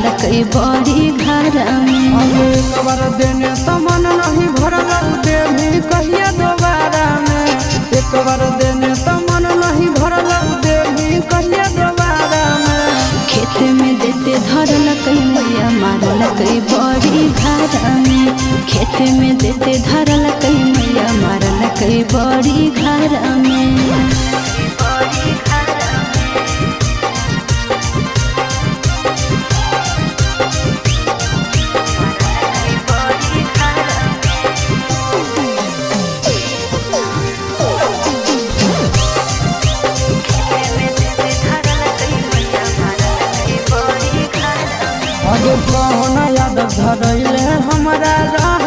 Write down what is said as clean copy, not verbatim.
लकई बड़ी घर में एक बार देने तो मन नहीं भरल देवी कहिया दोबारा में एक बार देने तो मन नहीं भरल देवी कहिया दोबारा में खेत में देते धर लकई मैया मार लकई बड़ी घर में खेत में देते धर लकई मैया मार लकई बड़ी घर में अगे कौन याद धरैले हमारा राह